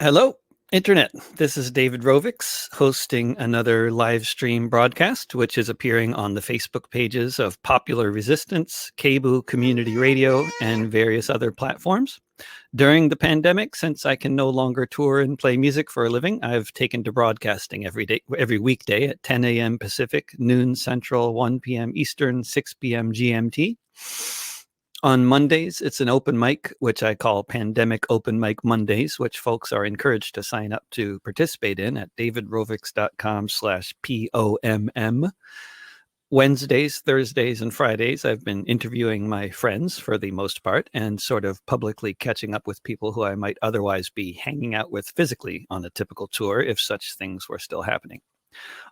Hello, Internet. This is David Rovix hosting another live stream broadcast, which is appearing on the Facebook pages of Popular Resistance, Cebu Community Radio, and various other platforms. During the pandemic, since I can no longer tour and play music for a living, I've taken to broadcasting every weekday at 10 a.m. Pacific, noon Central, 1 p.m. Eastern, 6 p.m. GMT. On Mondays, it's an open mic, which I call Pandemic Open Mic Mondays, which folks are encouraged to sign up to participate in at davidrovix.com/POMM. Wednesdays, Thursdays, and Fridays, I've been interviewing my friends for the most part and sort of publicly catching up with people who I might otherwise be hanging out with physically on a typical tour if such things were still happening.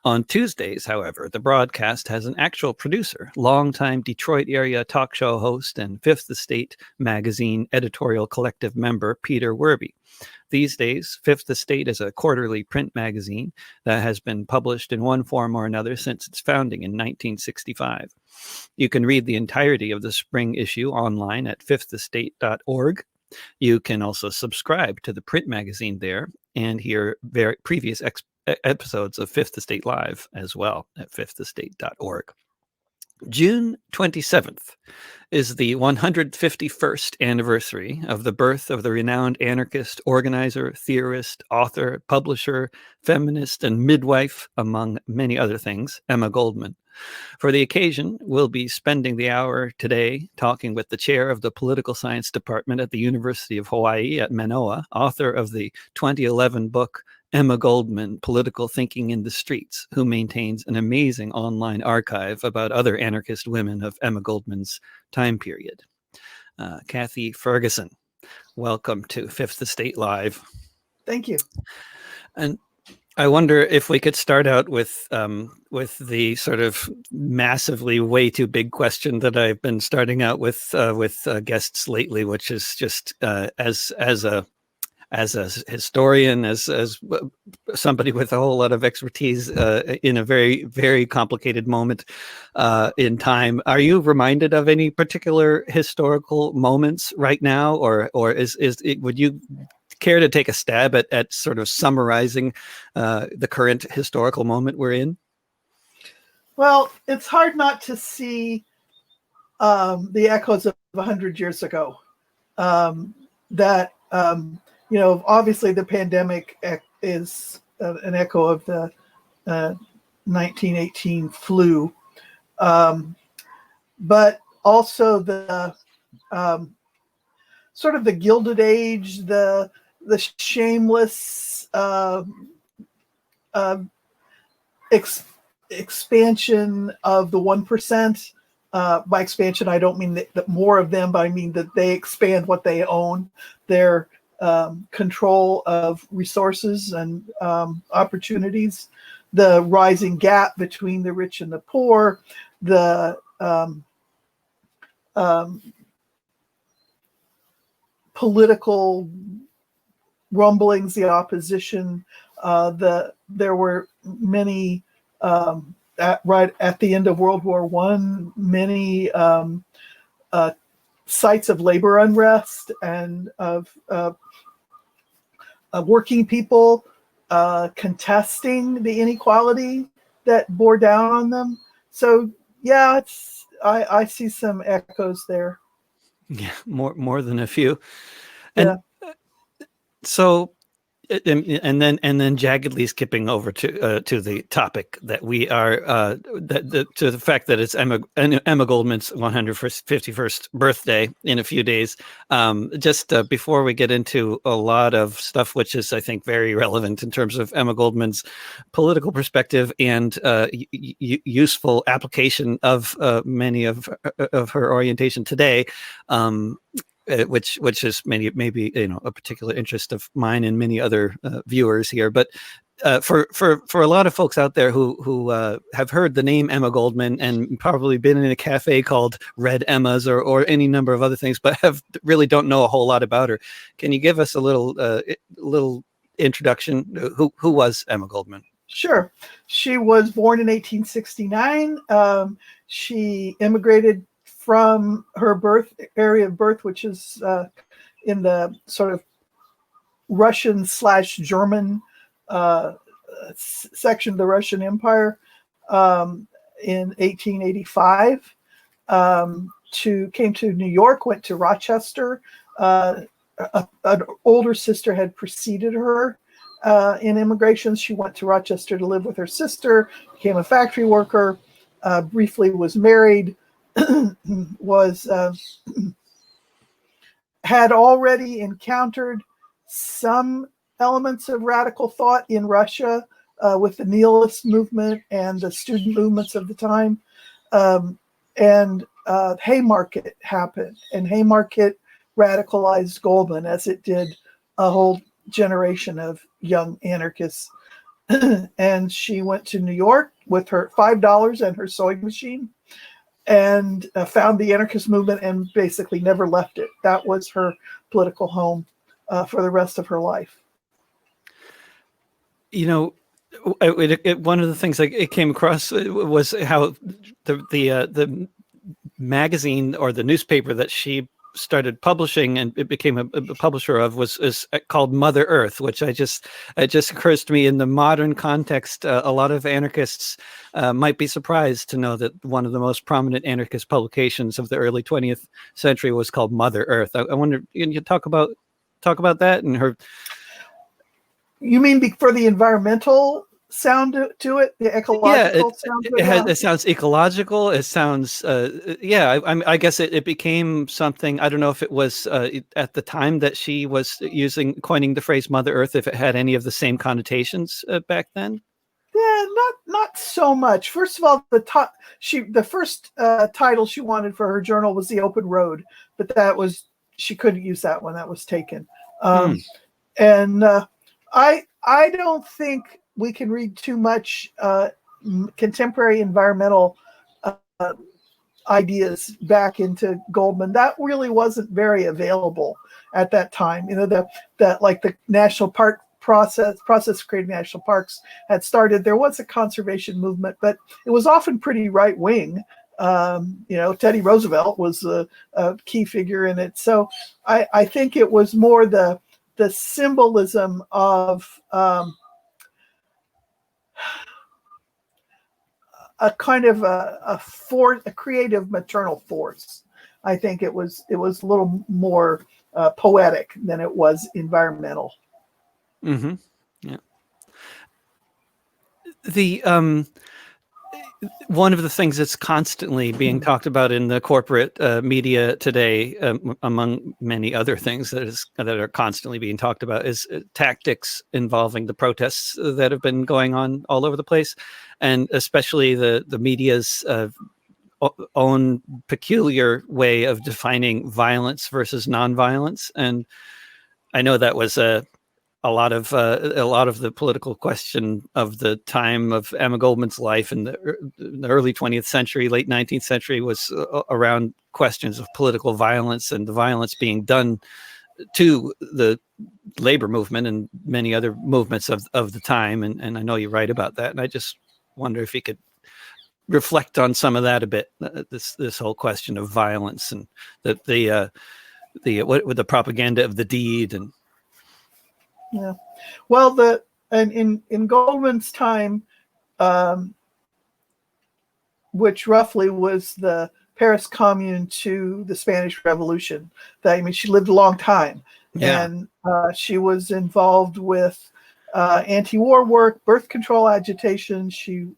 On Tuesdays, however, the broadcast has an actual producer, longtime Detroit area talk show host and Fifth Estate magazine editorial collective member Peter Werby. These days, Fifth Estate is a quarterly print magazine that has been published in one form or another since its founding in 1965. You can read the entirety of the spring issue online at fifthestate.org. You can also subscribe to the print magazine there and hear previous episodes of Fifth Estate Live as well at fifthestate.org. June 27th is the 151st anniversary of the birth of the renowned anarchist, organizer, theorist, author, publisher, feminist, and midwife, among many other things, Emma Goldman. For the occasion, we'll be spending the hour today talking with the chair of the political science department at the University of Hawaii at Manoa, author of the 2011 book Emma Goldman, Political Thinking in the Streets, who maintains an amazing online archive about other anarchist women of Emma Goldman's time period. Kathy Ferguson, welcome to Fifth Estate Live. Thank you. And I wonder if we could start out with the sort of massively way too big question that I've been starting out with guests lately, which is just as a historian, as somebody with a whole lot of expertise in a very, very complicated moment in time, are you reminded of any particular historical moments right now, or would you care to take a stab at sort of summarizing the current historical moment we're in? Well, it's hard not to see the echoes of 100 years ago. Obviously the pandemic is an echo of the 1918 flu, but also the sort of the Gilded Age, the shameless expansion of the 1%. By expansion, I don't mean that more of them, but I mean that they expand what they own, their control of resources and opportunities, the rising gap between the rich and the poor, the political rumblings, the opposition. There were many right at the end of World War I, many sites of labor unrest and of working people contesting the inequality that bore down on them. So yeah, I see some echoes there. Yeah, more than a few. And yeah. So and then jaggedly skipping over to the topic that we are to the fact that it's Emma Goldman's 151st birthday in a few days. Just before we get into a lot of stuff, which is I think very relevant in terms of Emma Goldman's political perspective and useful application of many of her orientation today. Which is maybe a particular interest of mine and many other viewers here, but for a lot of folks out there who have heard the name Emma Goldman and probably been in a cafe called Red Emma's or any number of other things, but really don't know a whole lot about her, can you give us a little introduction? Who was Emma Goldman? Sure. She was born in 1869. She immigrated from her area of birth, which is in the sort of Russian/German section of the Russian Empire in 1885. Came to New York, went to Rochester. An older sister had preceded her in immigration. She went to Rochester to live with her sister, became a factory worker, briefly was married, was had already encountered some elements of radical thought in Russia with the nihilist movement and the student movements of the time. And Haymarket happened, and Haymarket radicalized Goldman, as it did a whole generation of young anarchists. And she went to New York with her $5 and her sewing machine, and found the anarchist movement and basically never left it. That was her political home for the rest of her life. You know, one of the things it came across was how the magazine or the newspaper that she started publishing and it became a publisher of is called Mother Earth, which it just occurs to me in the modern context, a lot of anarchists might be surprised to know that one of the most prominent anarchist publications of the early 20th century was called Mother Earth. I wonder, can you talk about that and her? You mean for the environmental sound to it, the ecological sound to it? It sounds ecological. It sounds, I guess it became something. I don't know if it was at the time that she was coining the phrase Mother Earth, if it had any of the same connotations back then. Yeah, not so much. First of all, the first title she wanted for her journal was The Open Road, but she couldn't use that one. That was taken. And I don't think we can read too much contemporary environmental ideas back into Goldman. That really wasn't very available at that time. You know, that like the national park process of creating national parks had started. There was a conservation movement, but it was often pretty right wing. Teddy Roosevelt was a key figure in it. So I think it was more the symbolism of a kind of a creative maternal force. I think it was a little more poetic than it was environmental. Mm-hmm. Yeah. The one of the things that's constantly being talked about in the corporate media today, among many other things that are constantly being talked about, is tactics involving the protests that have been going on all over the place, and especially the media's own peculiar way of defining violence versus nonviolence. And I know that was a lot of the political question of the time of Emma Goldman's life in the early 20th century, late 19th century, was around questions of political violence and the violence being done to the labor movement and many other movements of the time. And I know you write about that. And I just wonder if you could reflect on some of that a bit, this whole question of violence and the propaganda of the deed. And yeah, well, in Goldman's time, which roughly was the Paris Commune to the Spanish Revolution, she lived a long time, and she was involved with anti-war work, birth control agitation. She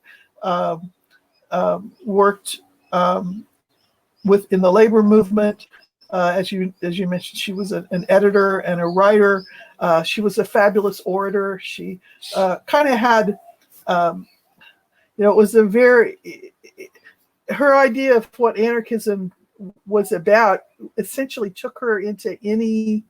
worked in the labor movement. As you mentioned, she was an editor and a writer. She was a fabulous orator. She kind of had, it was her idea of what anarchism was about essentially took her into any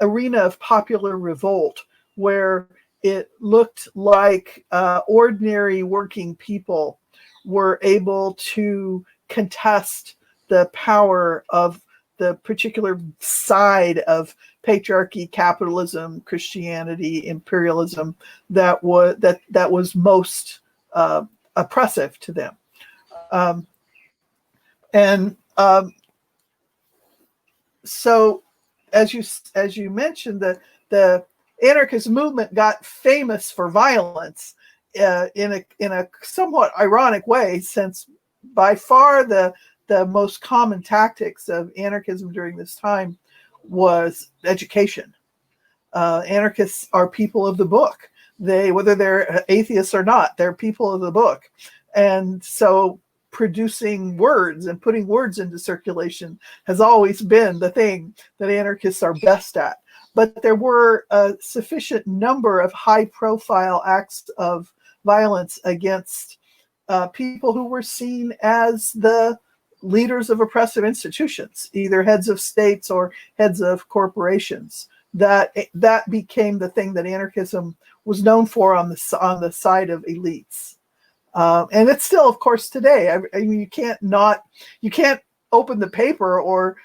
arena of popular revolt where it looked like ordinary working people were able to contest the power of the particular side of patriarchy, capitalism, Christianity, imperialism that was most oppressive to them. So as you mentioned, the anarchist movement got famous for violence in a somewhat ironic way, since by far the most common tactics of anarchism during this time was education. Anarchists are people of the book. Whether they're atheists or not, they're people of the book. And so producing words and putting words into circulation has always been the thing that anarchists are best at. But there were a sufficient number of high-profile acts of violence against people who were seen as the leaders of oppressive institutions, either heads of states or heads of corporations. That became the thing that anarchism was known for on the side of elites, and it's still, of course, today. I mean, you can't open the paper or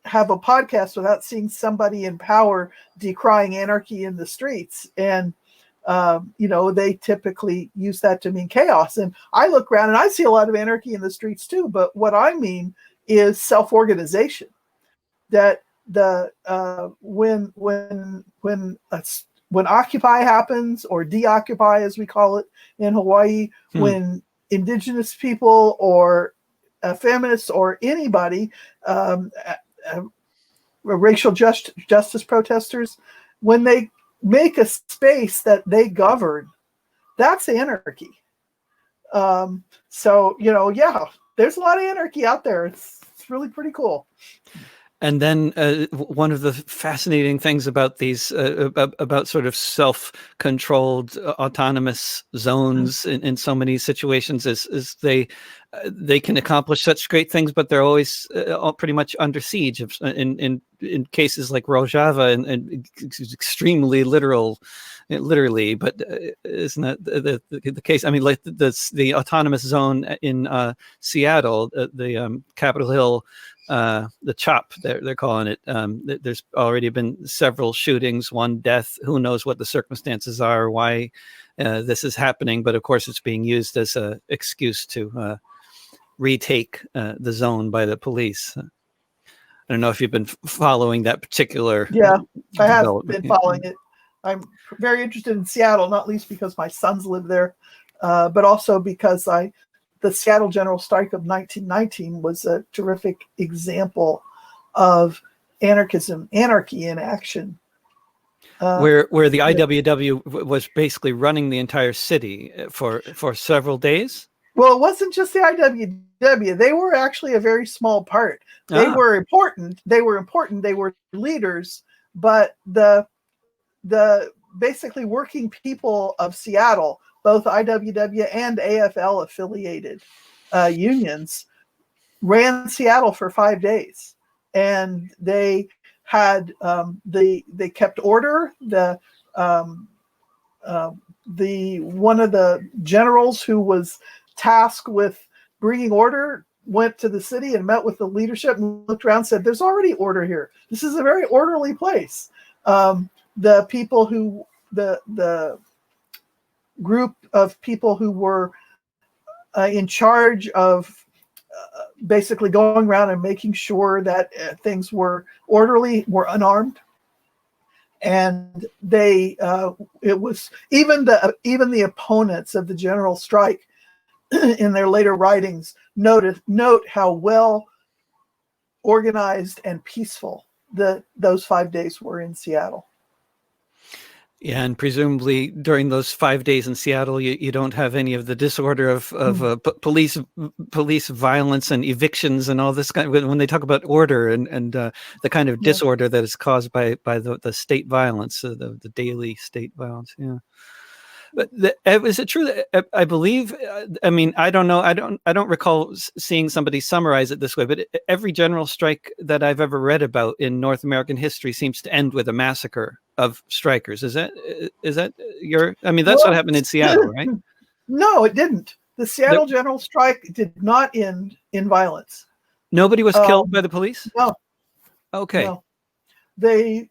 have a podcast without seeing somebody in power decrying anarchy in the streets, and they typically use that to mean chaos. And I look around and I see a lot of anarchy in the streets too, but what I mean is self-organization. That when Occupy happens, or Deoccupy as we call it in Hawaii, when indigenous people or feminists or anybody, racial justice protesters, when they make a space that they govern, that's anarchy. So there's a lot of anarchy out there. It's really pretty cool. And then one of the fascinating things about these, about sort of self-controlled autonomous zones in so many situations is they can accomplish such great things, but they're always all pretty much under siege. In cases like Rojava, and extremely literally, but isn't that the case? I mean, like the autonomous zone in Seattle, the Capitol Hill. The CHOP, they're calling it. There's already been several shootings, one death. Who knows what the circumstances are, why this is happening? But of course, it's being used as an excuse to retake the zone by the police. I don't know if you've been following that particular. Yeah, I have been following it. I'm very interested in Seattle, not least because my sons live there, but also because the Seattle General Strike of 1919 was a terrific example of anarchy in action. Where the IWW was basically running the entire city for several days? Well, it wasn't just the IWW. They were actually a very small part. They were important. They were leaders, but the basically working people of Seattle, both IWW and AFL affiliated unions, ran Seattle for 5 days, and they had they kept order. The one of the generals who was tasked with bringing order went to the city and met with the leadership and looked around and said, "There's already order here. This is a very orderly place." The people who the group of people who were in charge of basically going around and making sure that things were orderly were unarmed, and it was even the opponents of the general strike in their later writings note how well organized and peaceful those 5 days were in Seattle. Yeah, and presumably during those 5 days in Seattle, you don't have any of the disorder of police violence and evictions and all this kind. When they talk about order and the kind of disorder that is caused by the state violence, the daily state violence. Yeah. But is it true that I believe? I mean, I don't know. I don't recall seeing somebody summarize it this way. But every general strike that I've ever read about in North American history seems to end with a massacre of strikers. Is that your? I mean, that's what happened in Seattle, right? No, it didn't. The Seattle general strike did not end in violence. Nobody was killed by the police? No. Okay. No. They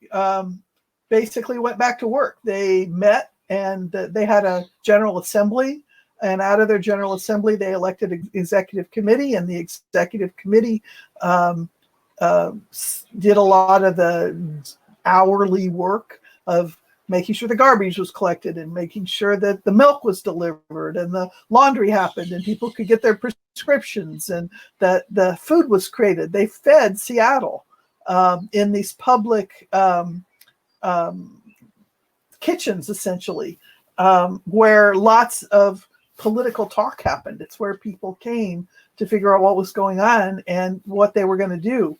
basically went back to work. They met. And they had a general assembly, and out of their general assembly, they elected an executive committee, and the executive committee did a lot of the hourly work of making sure the garbage was collected and making sure that the milk was delivered and the laundry happened and people could get their prescriptions and that the food was created. They fed Seattle in these public kitchens, essentially, where lots of political talk happened. It's where people came to figure out what was going on and what they were going to do.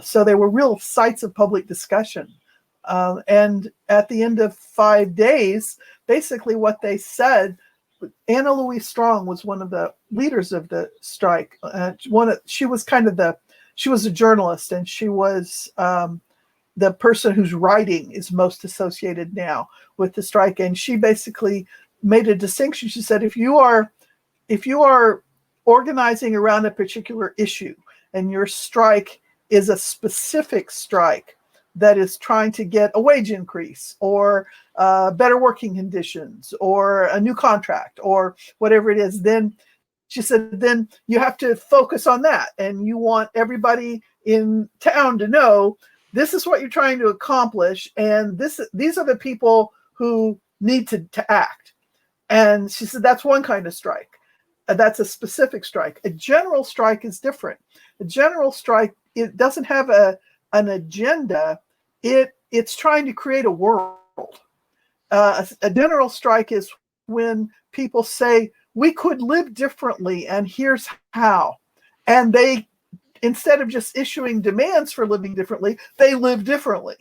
So they were real sites of public discussion. And at the end of 5 days, basically what they said, Anna Louise Strong was one of the leaders of the strike. She was a journalist, and she was the person whose writing is most associated now with the strike. And she basically made a distinction. She said, if you are organizing around a particular issue and your strike is a specific strike that is trying to get a wage increase or better working conditions or a new contract or whatever it is, then she said, then you have to focus on that. And you want everybody in town to know this is what you're trying to accomplish. And these are the people who need to act. And she said, that's one kind of strike. That's a specific strike. A general strike is different. A general strike, it doesn't have an agenda. It's trying to create a world. A general strike is when people say, we could live differently, and here's how. And they, instead of just issuing demands for living differently, they live differently.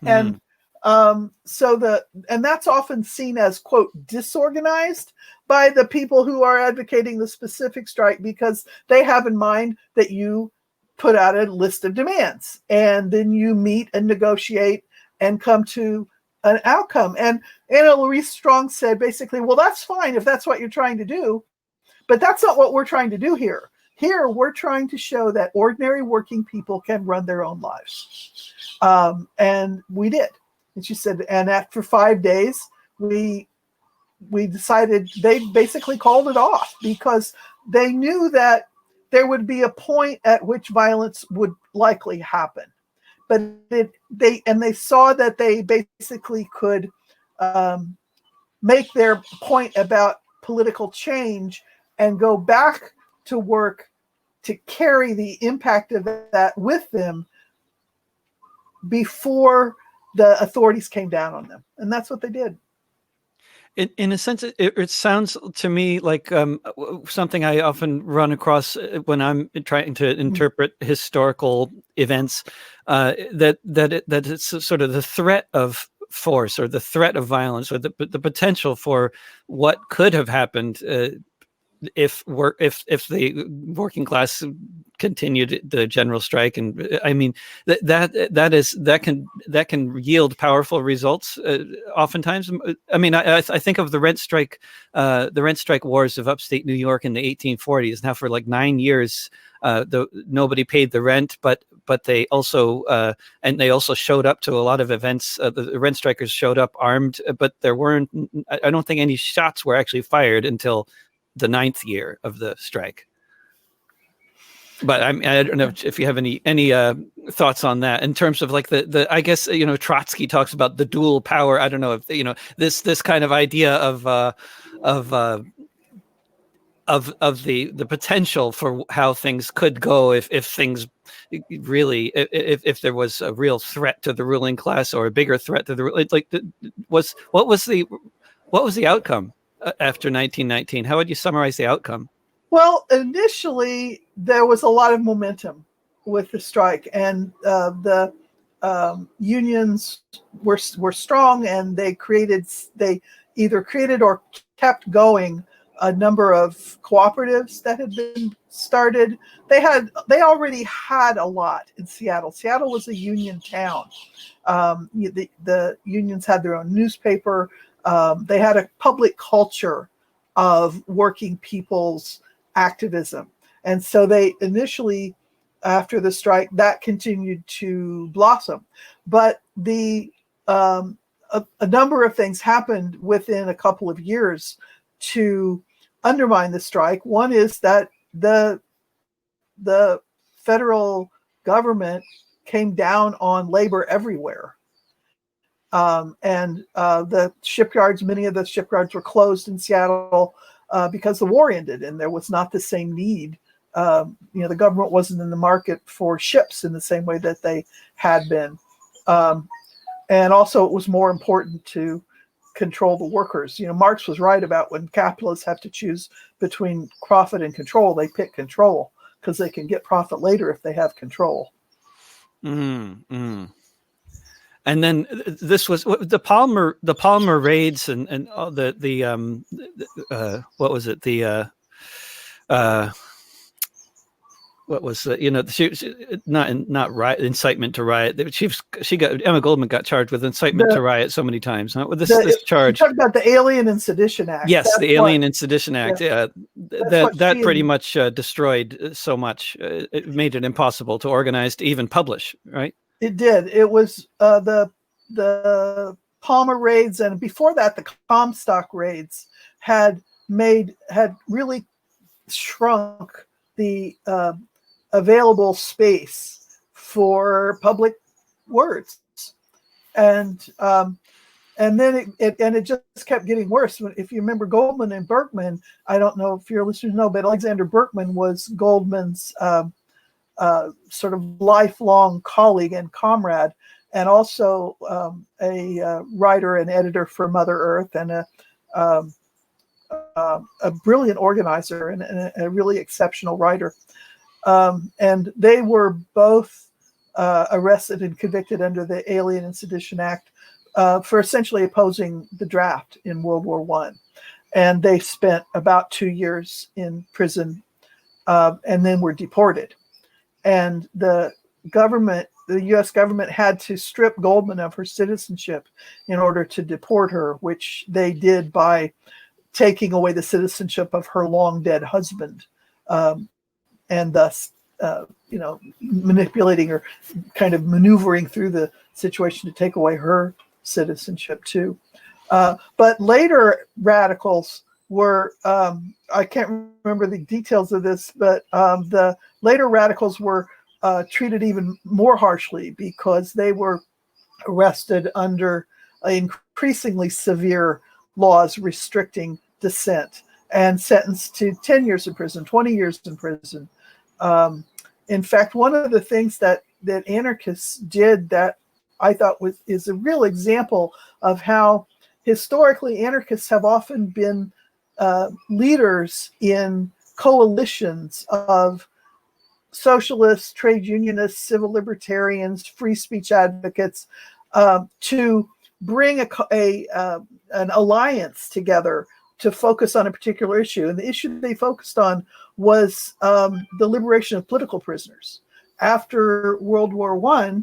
And and that's often seen as, quote, disorganized by the people who are advocating the specific strike, because they have in mind that you put out a list of demands and then you meet and negotiate and come to an outcome. And Anna Louise Strong said basically, well, that's fine if that's what you're trying to do, but that's not what we're trying to do here. Here, we're trying to show that ordinary working people can run their own lives. And we did. And she said, and after 5 days, we decided, they basically called it off because they knew that there would be a point at which violence would likely happen. But they saw that they basically could make their point about political change and go back to work to carry the impact of that with them before the authorities came down on them. And that's what they did. In a sense, it sounds to me like something I often run across when I'm trying to interpret historical events, that it's sort of the threat of force or the threat of violence or the potential for what could have happened if the working class continued the general strike. And I mean that can yield powerful results oftentimes. I mean, I think of the rent strike wars of upstate New York in the 1840s. Now for like 9 years nobody paid the rent, but they also showed up to a lot of events. The rent strikers showed up armed, but I don't think any shots were actually fired until the 9th year of the strike. But I don't know if you have any thoughts on that in terms of like the I guess, Trotsky talks about the dual power. I don't know if, this kind of idea of the potential for how things could go if things really, if there was a real threat to the ruling class or a bigger threat to what was the outcome after 1919? How would you summarize the outcome? Well, initially there was a lot of momentum with the strike, and the unions were strong, and they either created or kept going a number of cooperatives that had been started. They already had a lot in Seattle. Seattle was a union town. The unions had their own newspaper. They had a public culture of working people's activism. And so they initially, after the strike, that continued to blossom. But a number of things happened within a couple of years to undermine the strike. One is that the federal government came down on labor everywhere. And the shipyards, many of the shipyards were closed in Seattle because the war ended and there was not the same need. The government wasn't in the market for ships in the same way that they had been. And also it was more important to control the workers. Marx was right about when capitalists have to choose between profit and control, they pick control because they can get profit later if they have control. Mm-hmm. And then this was the Palmer raids and all what was it, what was she not riot, incitement to riot. Emma Goldman got charged with incitement to riot so many times. Huh? This charge. You're talking about the Alien and Sedition Act. Yes, the Alien and Sedition Act. Yeah, that pretty much destroyed so much. It made it impossible to organize, to even publish. Right. It did. It was the Palmer raids, and before that, the Comstock raids had really shrunk the available space for public words, and then it just kept getting worse. If you remember Goldman and Berkman, I don't know if your listeners know, but Alexander Berkman was Goldman's sort of lifelong colleague and comrade, and also a writer and editor for Mother Earth, and a brilliant organizer and a really exceptional writer. And they were both arrested and convicted under the Alien and Sedition Act for essentially opposing the draft in World War I. And they spent about 2 years in prison and then were deported. And the U.S. government had to strip Goldman of her citizenship in order to deport her, which they did by taking away the citizenship of her long dead husband, and thus, manipulating or kind of maneuvering through the situation to take away her citizenship too. But later radicals were, I can't remember the details of this, but the later radicals were treated even more harshly because they were arrested under increasingly severe laws restricting dissent and sentenced to 10 years in prison, 20 years in prison. In fact, one of the things that anarchists did that I thought is a real example of how historically anarchists have often been leaders in coalitions of socialists, trade unionists, civil libertarians, free speech advocates, to bring an alliance together to focus on a particular issue. And the issue they focused on was the liberation of political prisoners. After World War I,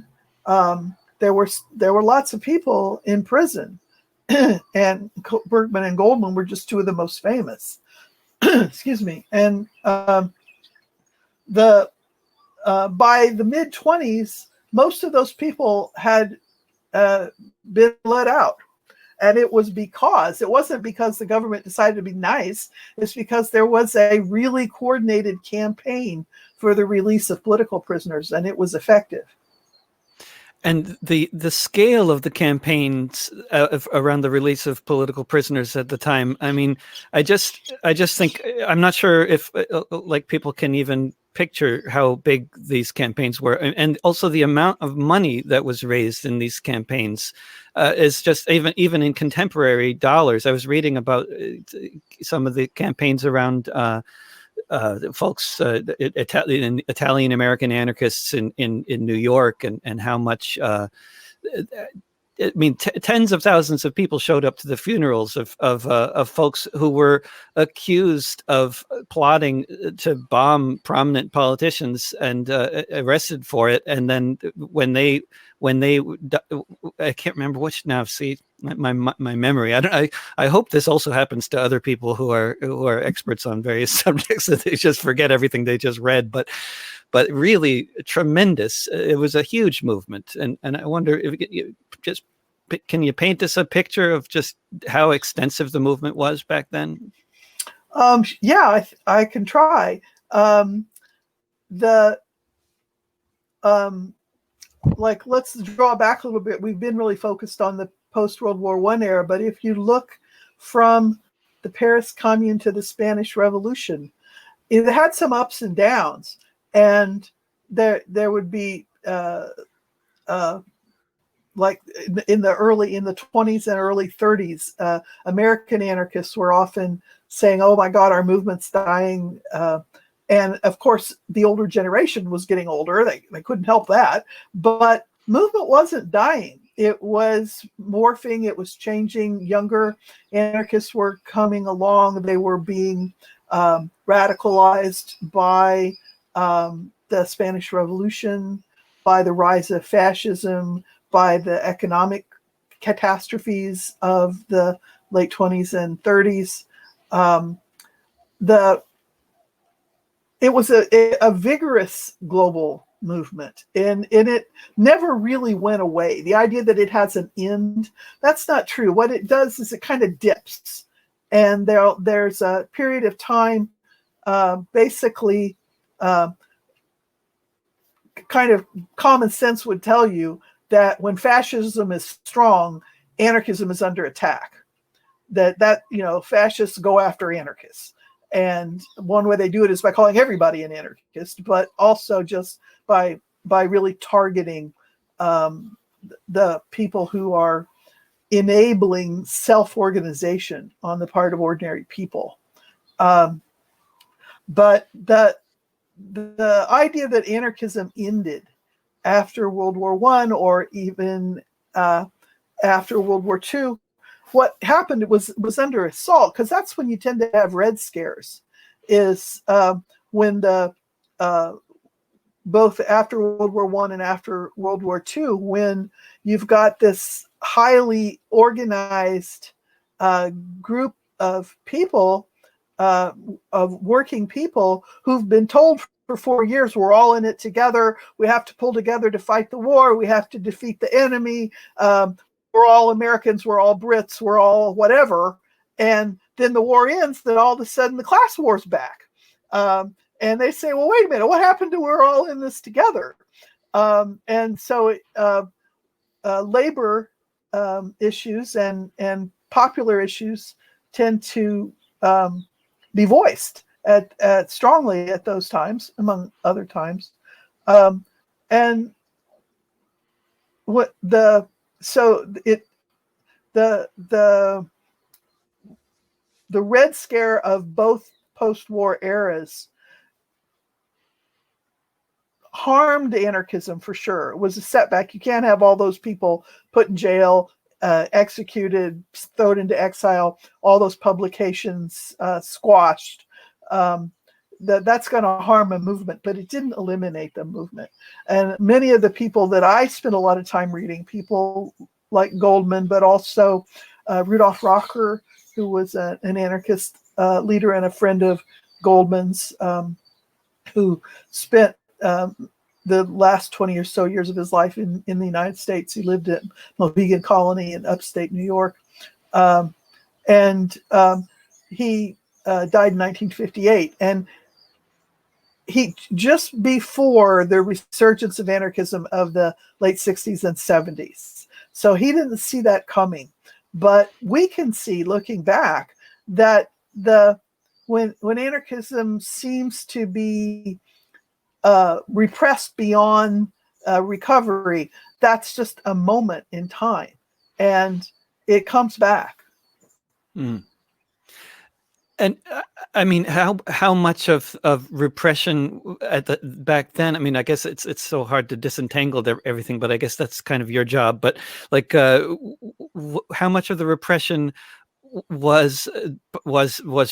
there were lots of people in prison, and Berkman and Goldman were just two of the most famous. Excuse me. And by the mid-20s, most of those people had been let out. And it wasn't because the government decided to be nice. It's because there was a really coordinated campaign for the release of political prisoners, and it was effective. And the scale of the campaigns around the release of political prisoners at the time, I mean, I just think, I'm not sure if people can even picture how big these campaigns were, and also the amount of money that was raised in these campaigns is just even in contemporary dollars. I was reading about some of the campaigns around folks, Italian American anarchists in New York, and how much. I mean, tens of thousands of people showed up to the funerals of folks who were accused of plotting to bomb prominent politicians and arrested for it. And then when they I can't remember which now. See, my memory. I hope this also happens to other people who are experts on various subjects, that they just forget everything they just read. But really tremendous. It was a huge movement, and I wonder if can you paint us a picture of just how extensive the movement was back then? Yeah, I can try. The like, let's draw back a little bit. We've been really focused on the post-World War I era, but if you look from the Paris Commune to the Spanish Revolution, it had some ups and downs, and there would be like in the 20s and early 30s, American anarchists were often saying, "Oh my God, our movement's dying." And of course, the older generation was getting older. They couldn't help that. But movement wasn't dying. It was morphing. It was changing. Younger anarchists were coming along. They were being radicalized by the Spanish Revolution, by the rise of fascism, by the economic catastrophes of the late 20s and 30s. It was a vigorous global movement, and it never really went away. The idea that it has an end, that's not true. What it does is it kind of dips, and there's a period of time, basically, kind of common sense would tell you that when fascism is strong, anarchism is under attack. That fascists go after anarchists. And one way they do it is by calling everybody an anarchist, but also just by really targeting the people who are enabling self-organization on the part of ordinary people. But the idea that anarchism ended after World War I or even after World War II, what happened was under assault, because that's when you tend to have red scares, is when the both after World War I and after World War II, when you've got this highly organized group of people, of working people who've been told for 4 years, we're all in it together. We have to pull together to fight the war. We have to defeat the enemy. We're all Americans, we're all Brits, we're all whatever. And then the war ends, then all of a sudden the class war's back. And they say, well, wait a minute, what happened to we're all in this together? And so labor issues and popular issues tend to be voiced at strongly at those times, among other times. And what the Red Scare of both post-war eras harmed anarchism for sure. It was a setback. You can't have all those people put in jail, executed, thrown into exile, all those publications squashed. That's going to harm a movement, but it didn't eliminate the movement. And many of the people that I spent a lot of time reading, people like Goldman, but also Rudolf Rocker, who was an anarchist leader and a friend of Goldman's, who spent the last 20 or so years of his life in the United States. He lived at Mohegan Colony in upstate New York. And he died in 1958. And he just before the resurgence of anarchism of the late 60s and 70s. So he didn't see that coming. But we can see, looking back, that when anarchism seems to be repressed beyond recovery, that's just a moment in time, and it comes back. Mm. And I mean, how much of repression back then? I mean, I guess it's so hard to disentangle everything, but I guess that's kind of your job. But like, how much of the repression was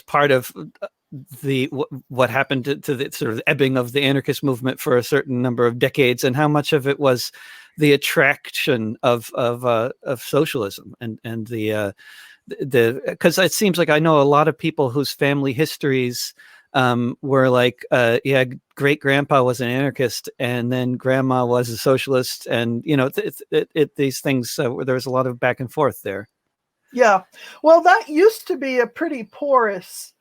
part of what happened to the sort of ebbing of the anarchist movement for a certain number of decades, and how much of it was the attraction of socialism and the because it seems like I know a lot of people whose family histories were like, great grandpa was an anarchist and then grandma was a socialist, and these things there was a lot of back and forth there. Yeah, well, that used to be a pretty porous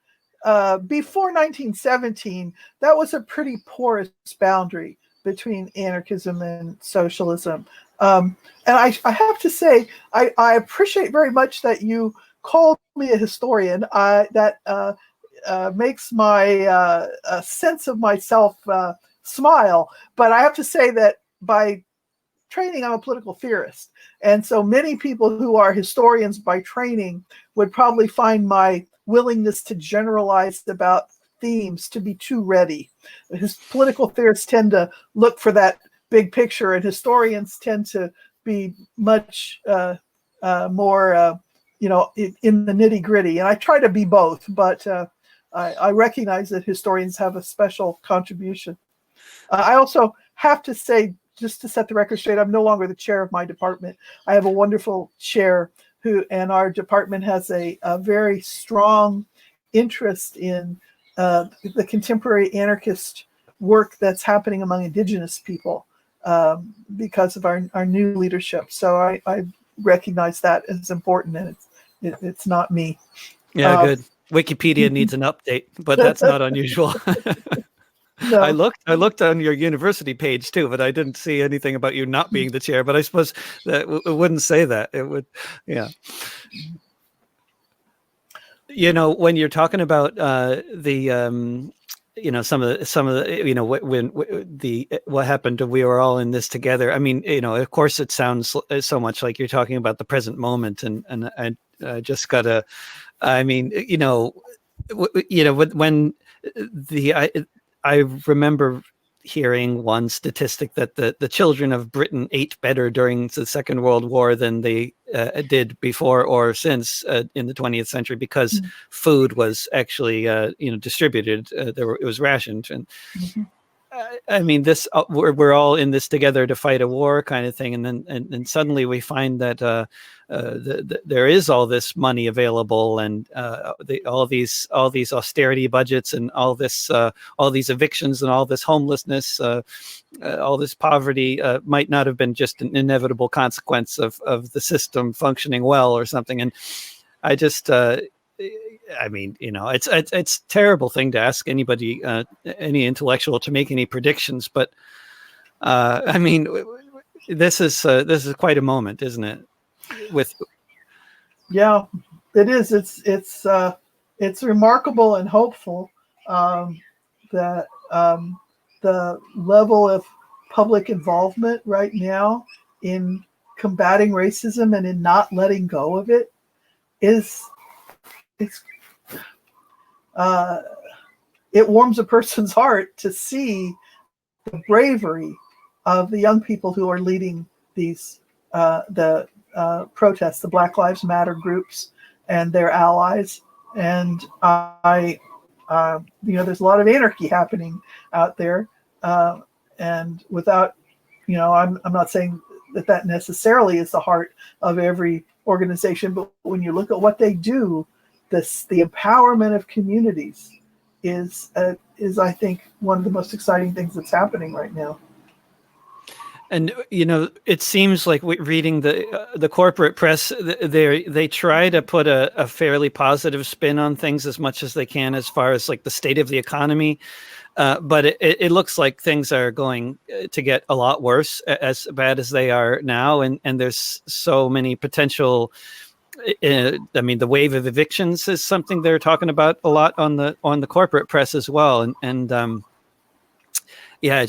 before 1917. That was a pretty porous boundary between anarchism and socialism. And I have to say, I appreciate very much that you called me a historian. That makes my sense of myself smile. But I have to say that by training, I'm a political theorist. And so many people who are historians by training would probably find my willingness to generalize about themes to be too ready. His political theorists tend to look for that big picture, and historians tend to be much more, in the nitty gritty. And I try to be both, but I recognize that historians have a special contribution. I also have to say, just to set the record straight, I'm no longer the chair of my department. I have a wonderful chair and our department has a very strong interest in the contemporary anarchist work that's happening among indigenous people because of our new leadership. So I recognize that as important, and it's not me. Yeah, good. Wikipedia needs an update, but that's not unusual. No. I looked on your university page too, but I didn't see anything about you not being the chair. But I suppose that it wouldn't say that. It would, yeah. When you're talking about the some of the what happened when we were all in this together. I mean, of course, it sounds so much like you're talking about the present moment, and I just gotta. I mean, when I remember hearing one statistic that the children of Britain ate better during the Second World War than they did before or since in the 20th century because food was actually distributed. It was rationed, and I mean this. We're all in this together to fight a war, kind of thing, and then suddenly we find that there is all this money available, and all these austerity budgets, and all these evictions, and all this homelessness, all this poverty might not have been just an inevitable consequence of the system functioning well or something. And I just. I mean, it's a terrible thing to ask anybody, any intellectual, to make any predictions. But I mean, this is quite a moment, isn't it? Yeah, it is. It's remarkable and hopeful that the level of public involvement right now in combating racism and in not letting go of it it warms a person's heart to see the bravery of the young people who are leading these protests, the Black Lives Matter groups and their allies. And there's a lot of anarchy happening out there, and without, I'm not saying that necessarily is the heart of every organization, but when you look at what they do, the empowerment of communities is I think one of the most exciting things that's happening right now. And it seems like reading the corporate press, they try to put a fairly positive spin on things as much as they can, as far as like the state of the economy. But it looks like things are going to get a lot worse, as bad as they are now, and there's so many potential. I mean, the wave of evictions is something they're talking about a lot on the corporate press as well, and yeah, I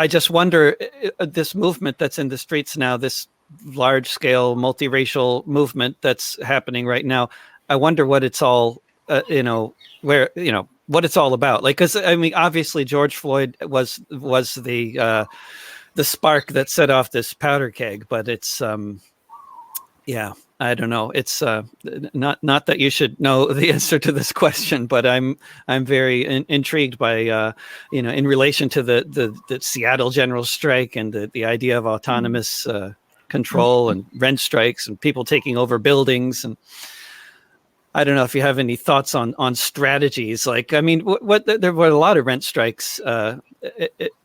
just wonder, this movement that's in the streets now, this large scale multiracial movement that's happening right now. I wonder what it's all, what it's all about. Like, because I mean, obviously George Floyd was the spark that set off this powder keg, but it's yeah, I don't know. It's not that you should know the answer to this question, but I'm very intrigued by in relation to the Seattle general strike and the idea of autonomous control and rent strikes and people taking over buildings. And I don't know if you have any thoughts on strategies. Like, I mean, there were a lot of rent strikes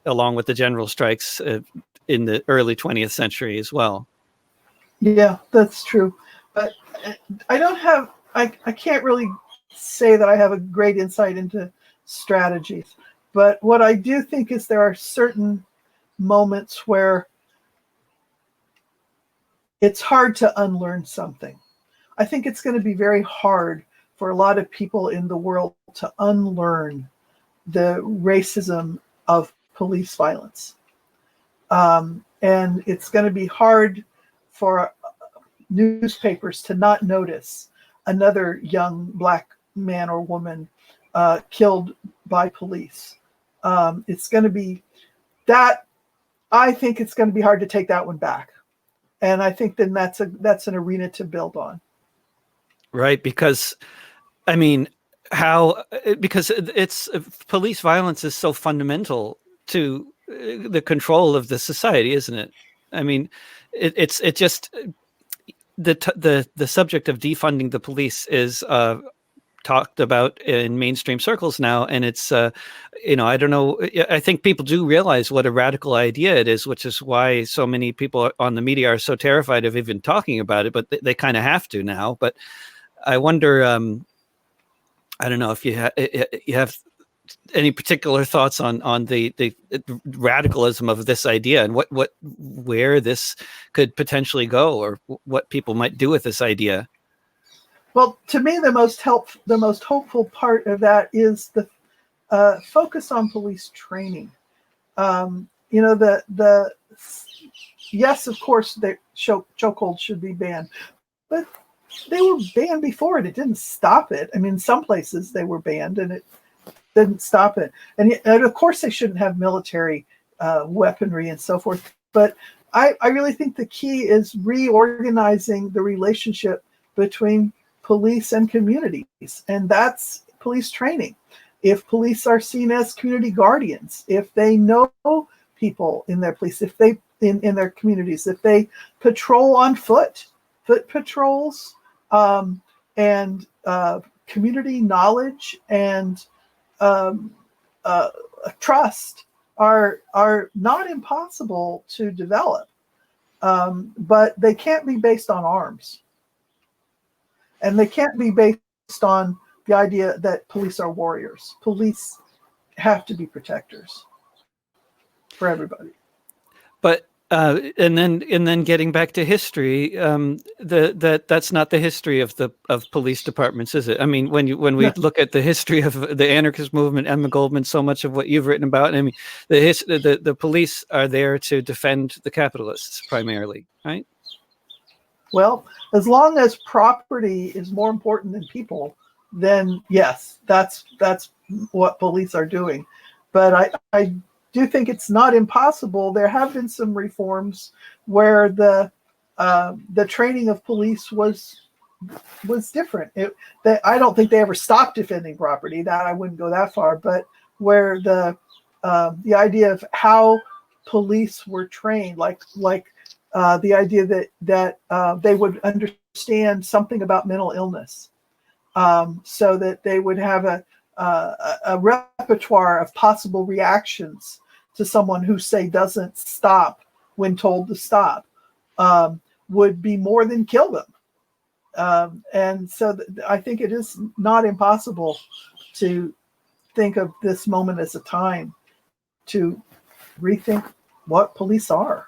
along with the general strikes in the early 20th century as well. Yeah, that's true. But I can't really say that I have a great insight into strategies. But what I do think is there are certain moments where it's hard to unlearn something. I think it's going to be very hard for a lot of people in the world to unlearn the racism of police violence. And it's going to be hard for newspapers to not notice another young Black man or woman killed by police. It's going to be that. I think it's going to be hard to take that one back. And I think then that's an arena to build on. Right, because I mean, because it's police violence is so fundamental to the control of the society, isn't it? I mean, it's just the subject of defunding the police is talked about in mainstream circles now, and it's I don't know, I think people do realize what a radical idea it is, which is why so many people on the media are so terrified of even talking about it, but they kind of have to now. But I wonder, I don't know if you have any particular thoughts on the radicalism of this idea and where this could potentially go, or what people might do with this idea. Well, to me, the most hopeful part of that is the focus on police training. Yes, of course, the chokehold should be banned, but they were banned before and it didn't stop it. I mean, some places they were banned and it didn't stop it. And of course, they shouldn't have military weaponry and so forth. But I really think the key is reorganizing the relationship between police and communities, and that's police training. If police are seen as community guardians, if they know people in their police, if they in their communities, if they patrol on foot patrols, and community knowledge and trust are not impossible to develop, but they can't be based on arms. And they can't be based on the idea that police are warriors. Police have to be protectors for everybody. But and then getting back to history, that's not the history of police departments, is it? I mean, when we look at the history of the anarchist movement, Emma Goldman, so much of what you've written about, I mean, the police are there to defend the capitalists primarily, right? Well, as long as property is more important than people, then yes, that's what police are doing. But I do think it's not impossible. There have been some reforms where the training of police was different. I don't think they ever stopped defending property. That I wouldn't go that far. But where the idea of how police were trained, like the idea that they would understand something about mental illness, so that they would have a repertoire of possible reactions to someone who, say, doesn't stop when told to stop, would be more than kill them. And so I think it is not impossible to think of this moment as a time to rethink what police are.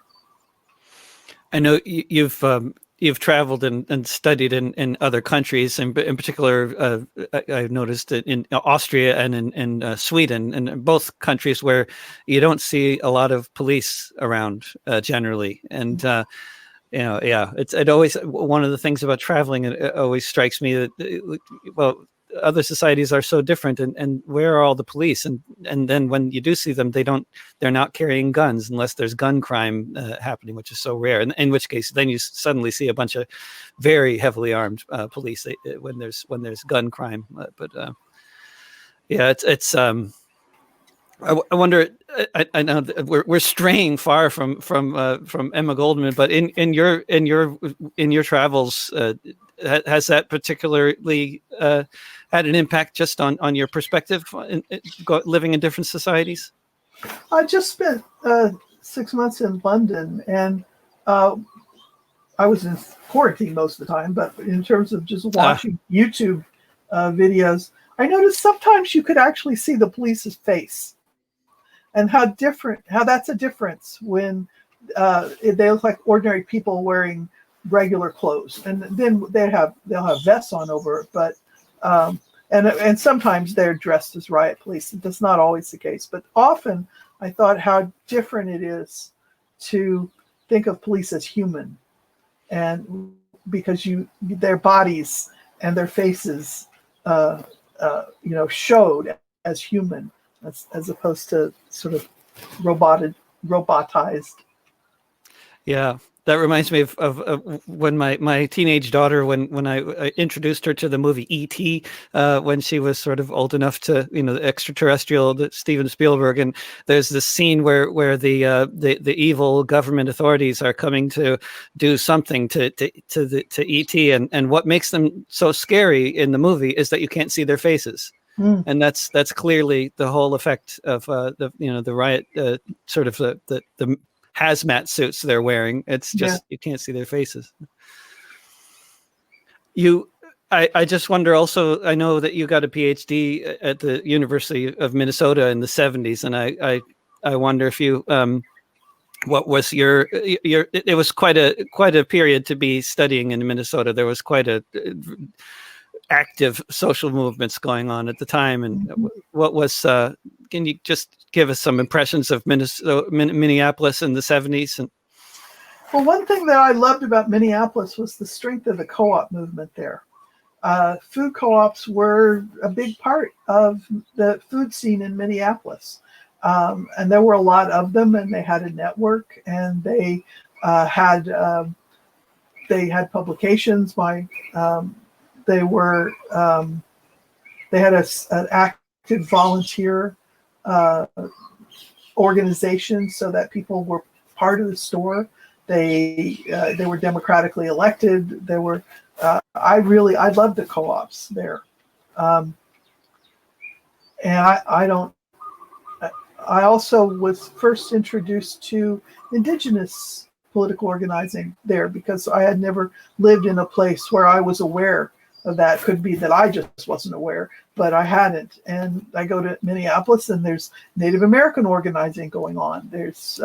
I know you've traveled and studied in other countries, and in particular, I've noticed that in Austria and in Sweden, and both countries where you don't see a lot of police around generally. And it always, one of the things about traveling, it always strikes me that other societies are so different, and where are all the police? And then when you do see them, they're not carrying guns unless there's gun crime happening, which is so rare. And in which case, then you suddenly see a bunch of very heavily armed police when there's gun crime. It's I wonder. I know that we're straying far from Emma Goldman, but in your travels, has that particularly had an impact just on your perspective living in different societies? I just spent 6 months in London, and I was in quarantine most of the time. But in terms of just watching YouTube videos, I noticed sometimes you could actually see the police's face and how that's a difference when they look like ordinary people wearing regular clothes, and then they'll have vests on over it, but and sometimes they're dressed as riot police. That's not always the case, but often I thought how different it is to think of police as human, and because their bodies and their faces showed as human, as opposed to sort of robotized. Yeah, that reminds me of when my teenage daughter, when I introduced her to the movie E.T., when she was sort of old enough to, the extraterrestrial, Steven Spielberg, and there's this scene where the evil government authorities are coming to do something to E.T., and what makes them so scary in the movie is that you can't see their faces. And that's clearly the whole effect of the riot, sort of the hazmat suits they're wearing. It's just you can't see their faces. I just wonder also, I know that you got a PhD at the University of Minnesota in the 70s, and I wonder if you what was your it was quite a period to be studying in Minnesota. There was quite a active social movements going on at the time, and what was can you just give us some impressions of Minneapolis in the 70s? Well, one thing that I loved about Minneapolis was the strength of the co-op movement there. Food co-ops were a big part of the food scene in Minneapolis, and there were a lot of them, and they had a network, and they had publications. They had an active volunteer organization, so that people were part of the store. They were democratically elected. They were. I loved the co-ops there, and I also was first introduced to indigenous political organizing there, because I had never lived in a place where I was aware of that. Could be that I just wasn't aware, but I hadn't. And I go to Minneapolis, and there's Native American organizing going on. There's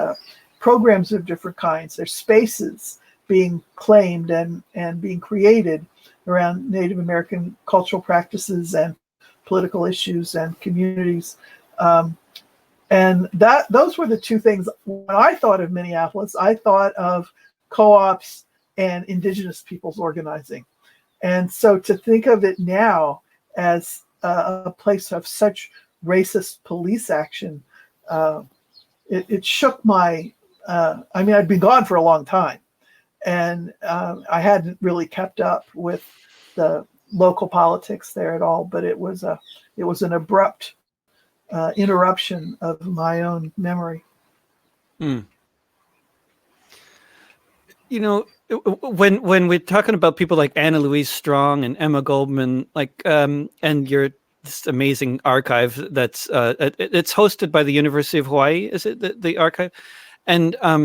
programs of different kinds. There's spaces being claimed and being created around Native American cultural practices and political issues and communities. And those were the two things. When I thought of Minneapolis, I thought of co-ops and indigenous peoples organizing. And so to think of it now as a place of such racist police action, it shook my, I'd been gone for a long time, and I hadn't really kept up with the local politics there at all, but it was an abrupt interruption of my own memory. When we're talking about people like Anna Louise Strong and Emma Goldman, and your this amazing archive that's it's hosted by the University of Hawaii, is it the archive? And I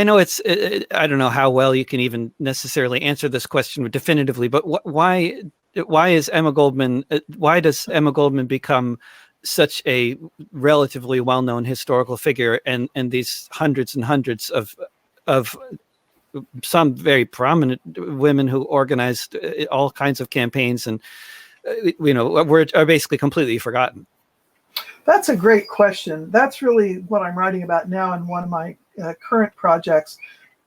know I don't know how well you can even necessarily answer this question definitively, but why is Emma Goldman? Why does Emma Goldman become such a relatively well-known historical figure, and these hundreds and hundreds of some very prominent women who organized all kinds of campaigns and are basically completely forgotten? That's a great question. That's really what I'm writing about now in one of my current projects.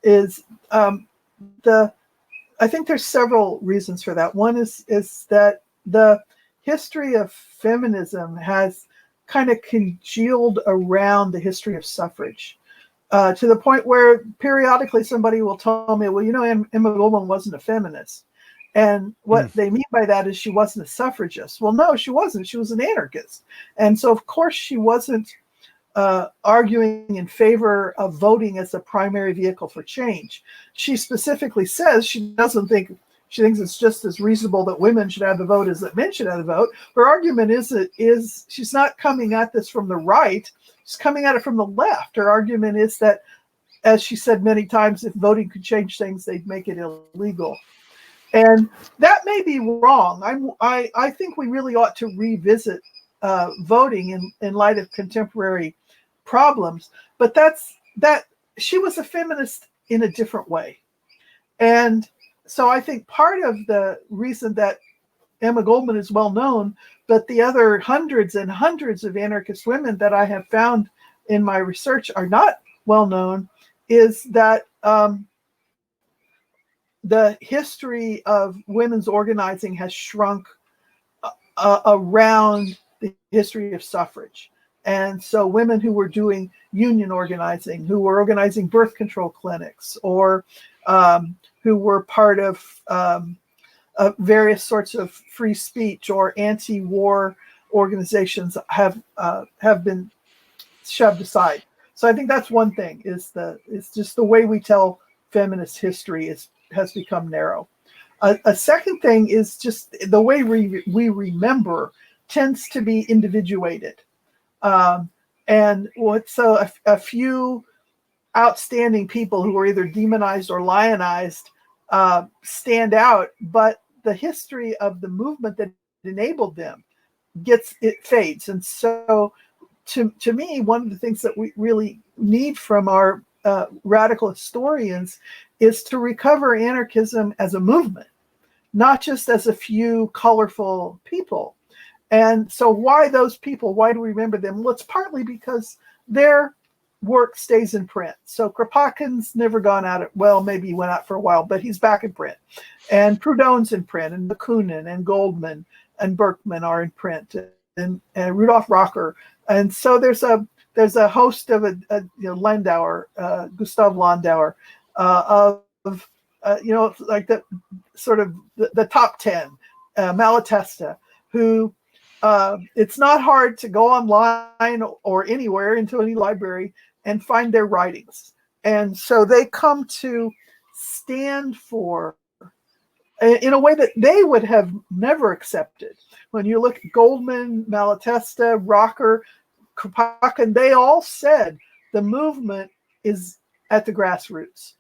Is I think there's several reasons for that. One is that the history of feminism has kind of congealed around the history of suffrage, to the point where periodically somebody will tell me, well, Emma Goldman wasn't a feminist. And what they mean by that is she wasn't a suffragist. Well, no, she wasn't. She was an anarchist. And so, of course, she wasn't arguing in favor of voting as a primary vehicle for change. She specifically says she thinks it's just as reasonable that women should have the vote as that men should have the vote. Her argument is she's not coming at this from the right. She's coming at it from the left. Her argument is that, as she said many times, if voting could change things, they'd make it illegal. And that may be wrong. I think we really ought to revisit voting in light of contemporary problems. But that she was a feminist in a different way. And so I think part of the reason that Emma Goldman is well known, but the other hundreds and hundreds of anarchist women that I have found in my research are not well known, is that the history of women's organizing has shrunk around the history of suffrage. And so women who were doing union organizing, who were organizing birth control clinics, or who were part of various sorts of free speech or anti-war organizations have been shoved aside. So I think that's one thing, it's just the way we tell feminist history has become narrow. A second thing is just the way we remember tends to be individuated. And so a few outstanding people who are either demonized or lionized stand out, but the history of the movement that enabled them fades. And so to me, one of the things that we really need from our radical historians is to recover anarchism as a movement, not just as a few colorful people. And so why those people? Why do we remember them? Well, it's partly because their work stays in print. So Kropotkin's never gone out. Well, maybe he went out for a while, but he's back in print. And Proudhon's in print, and Bakunin and Goldman and Berkman are in print, and Rudolf Rocker. And so there's a host of Landauer, Gustav Landauer, like the sort of the top 10, Malatesta, who it's not hard to go online or anywhere into any library and find their writings. And so they come to stand for, in a way that they would have never accepted. When you look at Goldman, Malatesta, Rocker, Kropotkin, they all said the movement is at the grassroots.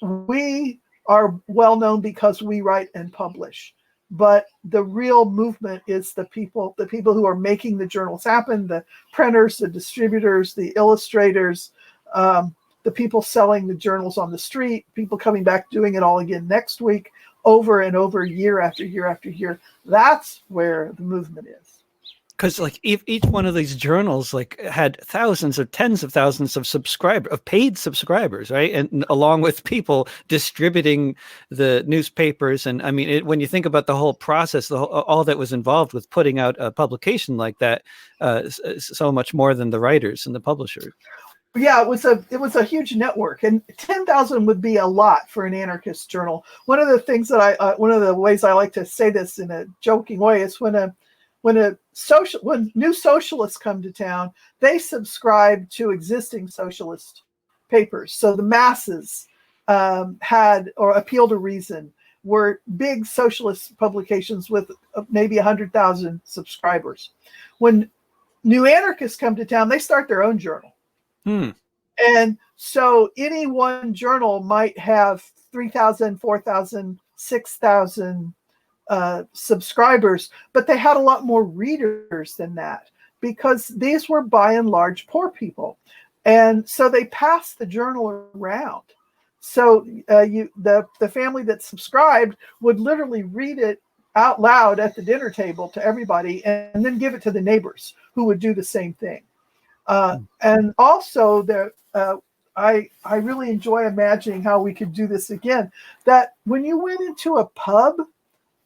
We are well known because we write and publish, but the real movement is the people who are making the journals happen, the printers, the distributors, the illustrators, the people selling the journals on the street, people coming back doing it all again next week, over and over, year after year after year. That's where the movement is. Because like each one of these journals like had thousands or tens of thousands of paid subscribers, right? And along with people distributing the newspapers. And I mean, when you think about the whole process, all that was involved with putting out a publication like that, so much more than the writers and the publishers. Yeah, it was a huge network, and 10,000 would be a lot for an anarchist journal. One of the things that one of the ways I like to say this in a joking way is when new socialists come to town, they subscribe to existing socialist papers. So the Masses had, or Appeal to Reason, were big socialist publications with maybe 100,000 subscribers. When new anarchists come to town, they start their own journal. And so any one journal might have 3,000, 4,000, 6,000 subscribers, but they had a lot more readers than that because these were by and large poor people. And so they passed the journal around. So the family that subscribed would literally read it out loud at the dinner table to everybody and then give it to the neighbors who would do the same thing. And also I really enjoy imagining how we could do this again, that when you went into a pub,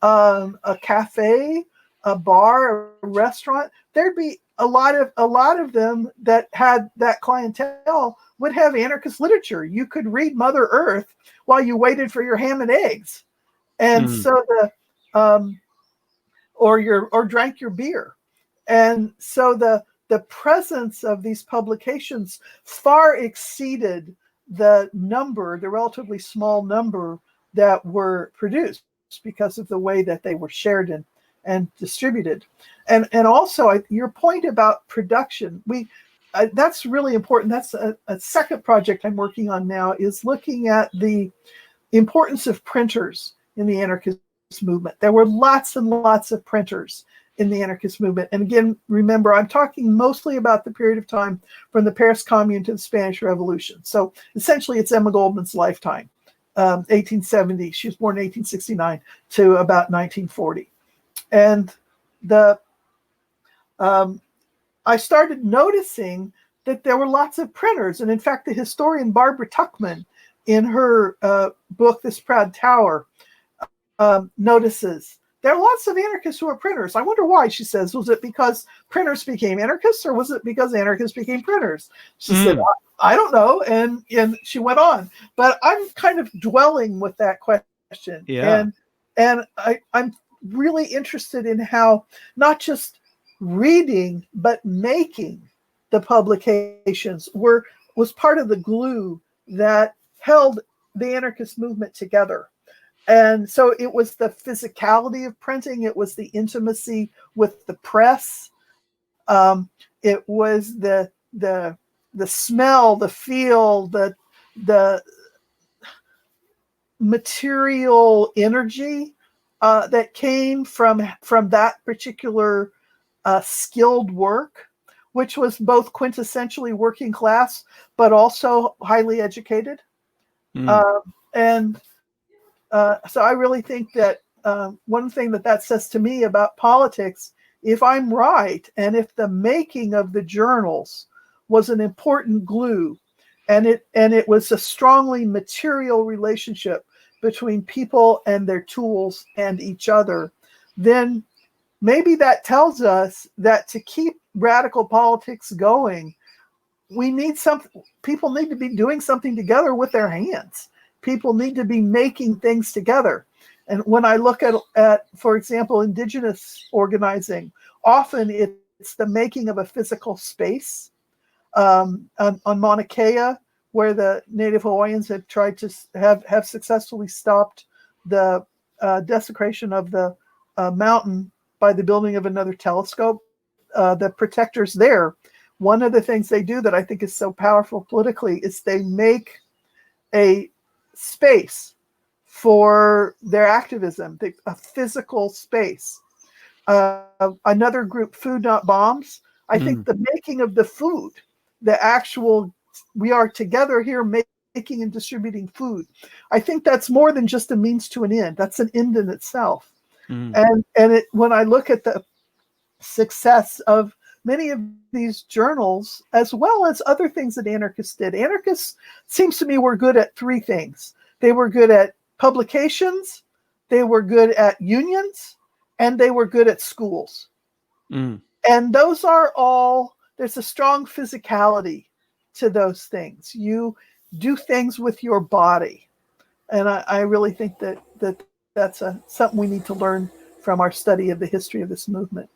a cafe, a bar, a restaurant, there'd be a lot of them that had that clientele would have anarchist literature. You could read Mother Earth while you waited for your ham and eggs. And so or drank your beer. And so the presence of these publications far exceeded the relatively small number that were produced because of the way that they were shared and distributed. And also your point about production, that's really important. That's a second project I'm working on now, is looking at the importance of printers in the anarchist movement. There were lots and lots of printers in the anarchist movement. And again, remember, I'm talking mostly about the period of time from the Paris Commune to the Spanish Revolution. So essentially, it's Emma Goldman's lifetime, 1870. She was born in 1869 to about 1940. And I started noticing that there were lots of printers. And in fact, the historian Barbara Tuchman, in her book, This Proud Tower, notices there are lots of anarchists who are printers. I wonder why, she says. Was it because printers became anarchists, or was it because anarchists became printers? She said, I don't know. And she went on. But I'm kind of dwelling with that question. Yeah. And I'm really interested in how not just reading, but making the publications was part of the glue that held the anarchist movement together. And so it was the physicality of printing. It was the intimacy with the press. It was the smell, the feel, the material energy that came from that particular skilled work, which was both quintessentially working class, but also highly educated. So I really think that one thing that says to me about politics, if I'm right, and if the making of the journals was an important glue, and it was a strongly material relationship between people and their tools and each other, then maybe that tells us that to keep radical politics going, people need to be doing something together with their hands. People need to be making things together. And when I look at, for example, indigenous organizing, often it's the making of a physical space. On Mauna Kea, where the Native Hawaiians had tried to have successfully stopped the desecration of the mountain by the building of another telescope, the protectors there, one of the things they do that I think is so powerful politically is they make a space for their activism, a physical space. Another group, Food Not Bombs, I think the making of the food, the actual, we are together here making and distributing food. I think that's more than just a means to an end. That's an end in itself. And when I look at the success of many of these journals, as well as other things that anarchists did. Anarchists, seems to me, were good at three things. They were good at publications, they were good at unions, and they were good at schools. And those are all, there's a strong physicality to those things. You do things with your body. And I really think that's something we need to learn from our study of the history of this movement.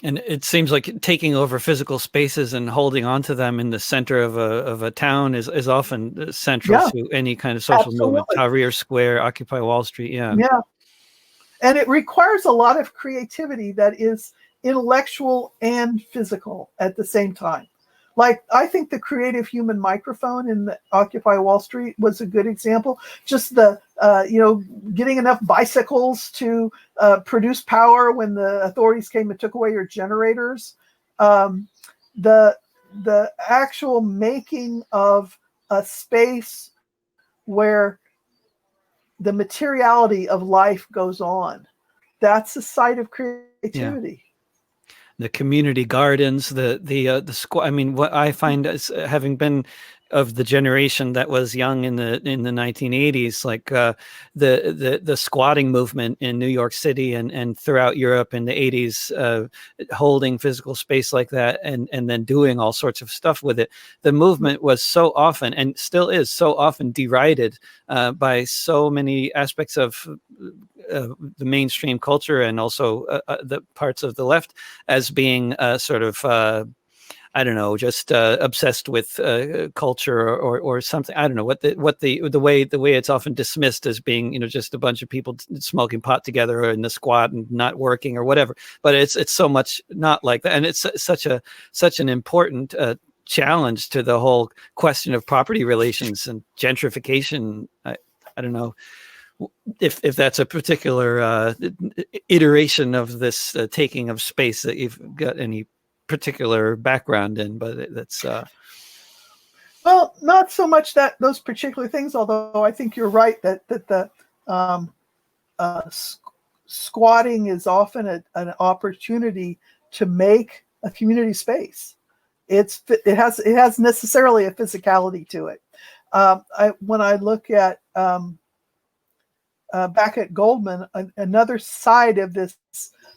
And it seems like taking over physical spaces and holding on to them in the center of a town is often central to any kind of social movement. Tahrir Square, Occupy Wall Street. Yeah. And it requires a lot of creativity that is intellectual and physical at the same time. Like, I think the creative human microphone in the Occupy Wall Street was a good example. Just the, getting enough bicycles to produce power when the authorities came and took away your generators. The actual making of a space where the materiality of life goes on. That's a site of creativity. Yeah. The community gardens, the squat. I mean, what I find as having been of the generation that was young in the 1980s, like the squatting movement in New York City and throughout Europe in the 80s, holding physical space like that and then doing all sorts of stuff with it. The movement was so often, and still is so often, derided by so many aspects of the mainstream culture and also the parts of the left as being sort of I don't know, just obsessed with culture or something. I don't know the way it's often dismissed as being, just a bunch of people smoking pot together or in the squat and not working or whatever. But it's so much not like that, and it's such an important challenge to the whole question of property relations and gentrification. I don't know if that's a particular iteration of this taking of space that you've got any particular background in, but that's well, not so much that those particular things, although I think you're right that the um, squatting is often an opportunity to make a community space. It has necessarily a physicality to it. When I look at back at Goldman, another side of this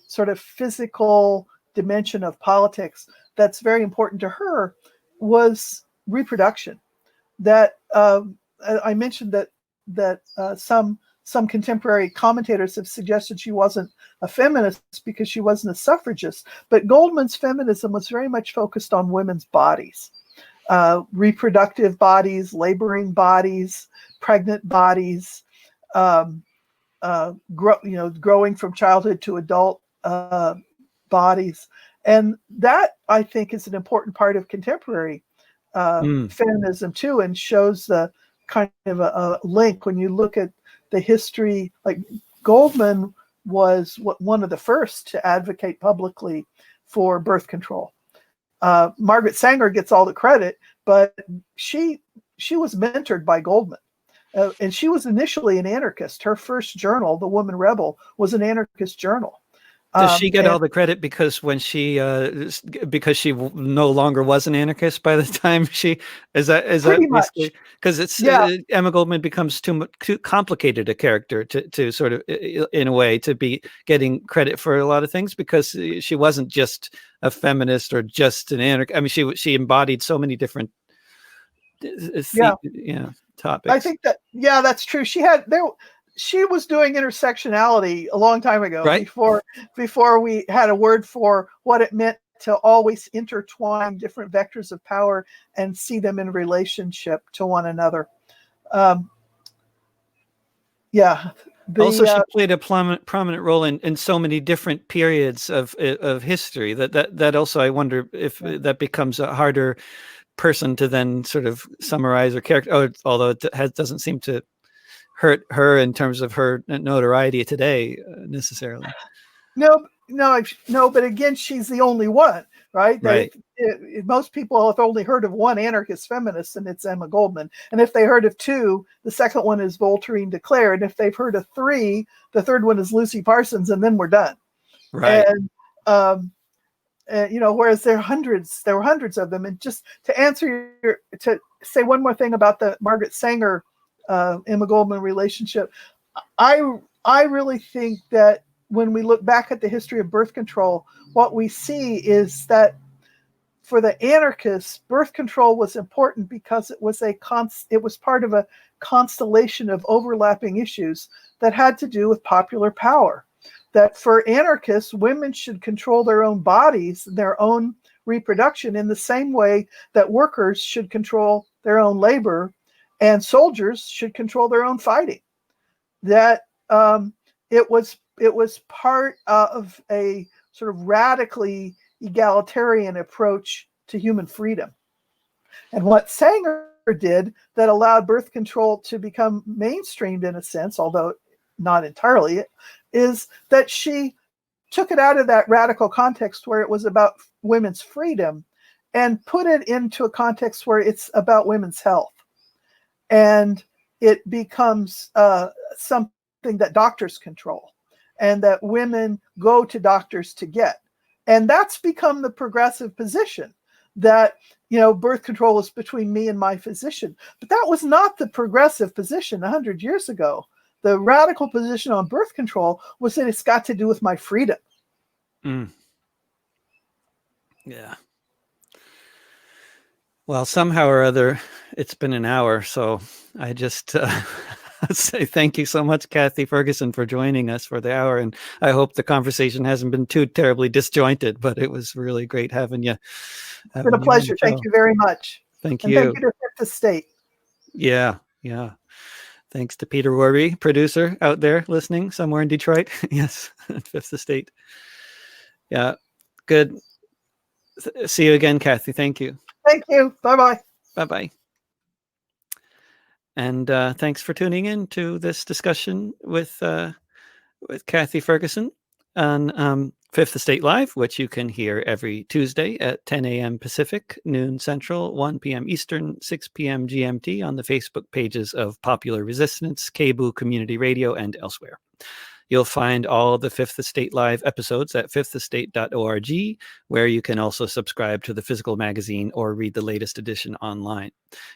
sort of physical dimension of politics that's very important to her was reproduction. That I mentioned that some contemporary commentators have suggested she wasn't a feminist because she wasn't a suffragist, but Goldman's feminism was very much focused on women's bodies, reproductive bodies, laboring bodies, pregnant bodies, growing from childhood to adult bodies. And that, I think, is an important part of contemporary feminism too, and shows the kind of a link when you look at the history. Like Goldman was one of the first to advocate publicly for birth control. Margaret Sanger gets all the credit, but she was mentored by Goldman. And she was initially an anarchist. Her first journal, The Woman Rebel, was an anarchist journal. Does she get all the credit because because she no longer was an anarchist by the time she is that basically because it's Emma Goldman becomes too complicated a character to sort of in a way to be getting credit for a lot of things, because she wasn't just a feminist or just an anarchist. I mean, she embodied so many different topics. I think that's true. She was doing intersectionality a long time ago, right? Before we had a word for what it meant to always intertwine different vectors of power and see them in relationship to one another. Also, she played a prominent role in so many different periods of history that also I wonder if that becomes a harder person to then sort of summarize or character, although it doesn't seem to hurt her in terms of her notoriety today necessarily. No, but again, she's the only one, right? Right. Most people have only heard of one anarchist feminist, and it's Emma Goldman. And if they heard of two, the second one is Voltairine de Cleyre. And if they've heard of three, the third one is Lucy Parsons, and then we're done. Right. And whereas there were hundreds of them. And just to say one more thing about the Margaret Sanger Emma Goldman relationship, I really think that when we look back at the history of birth control, what we see is that for the anarchists, birth control was important because it was part of a constellation of overlapping issues that had to do with popular power. That for anarchists, women should control their own bodies, their own reproduction, in the same way that workers should control their own labor and soldiers should control their own fighting. That it was part of a sort of radically egalitarian approach to human freedom. And what Sanger did that allowed birth control to become mainstreamed in a sense, although not entirely, is that she took it out of that radical context where it was about women's freedom and put it into a context where it's about women's health. And it becomes something that doctors control and that women go to doctors to get. And that's become the progressive position, that, birth control is between me and my physician. But that was not the progressive position 100 years ago. The radical position on birth control was that it's got to do with my freedom. Yeah. Well, somehow or other, it's been an hour, so I just say thank you so much, Kathy Ferguson, for joining us for the hour, and I hope the conversation hasn't been too terribly disjointed, but it was really great having you. It's been a pleasure. Thank you very much. Thank you. And thank you to Fifth Estate. Yeah. Thanks to Peter Warby, producer out there listening somewhere in Detroit. Yes, Fifth Estate. Yeah, good. See you again, Kathy. Thank you. Thank you. Bye-bye. Bye-bye. And thanks for tuning in to this discussion with Kathy Ferguson on Fifth Estate Live, which you can hear every Tuesday at 10 a.m. Pacific, noon Central, 1 p.m. Eastern, 6 p.m. GMT on the Facebook pages of Popular Resistance, KBOO Community Radio, and elsewhere. You'll find all the Fifth Estate Live episodes at fifthestate.org, where you can also subscribe to the physical magazine or read the latest edition online.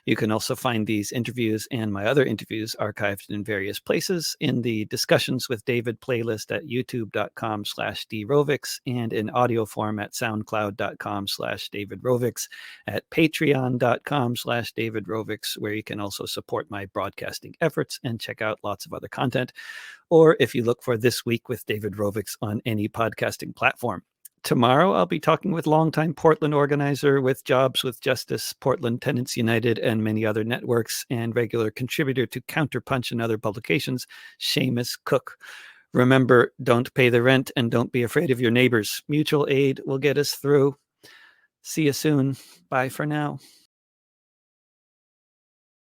You can also find these interviews and my other interviews archived in various places in the Discussions with David playlist at youtube.com/drovix and in audio form at soundcloud.com/davidrovix, at patreon.com/davidrovix, where you can also support my broadcasting efforts and check out lots of other content, or if you look for This Week with David Rovix on any podcasting platform. Tomorrow, I'll be talking with longtime Portland organizer with Jobs with Justice, Portland Tenants United, and many other networks, and regular contributor to Counterpunch and other publications, Seamus Cook. Remember, don't pay the rent and don't be afraid of your neighbors. Mutual aid will get us through. See you soon. Bye for now.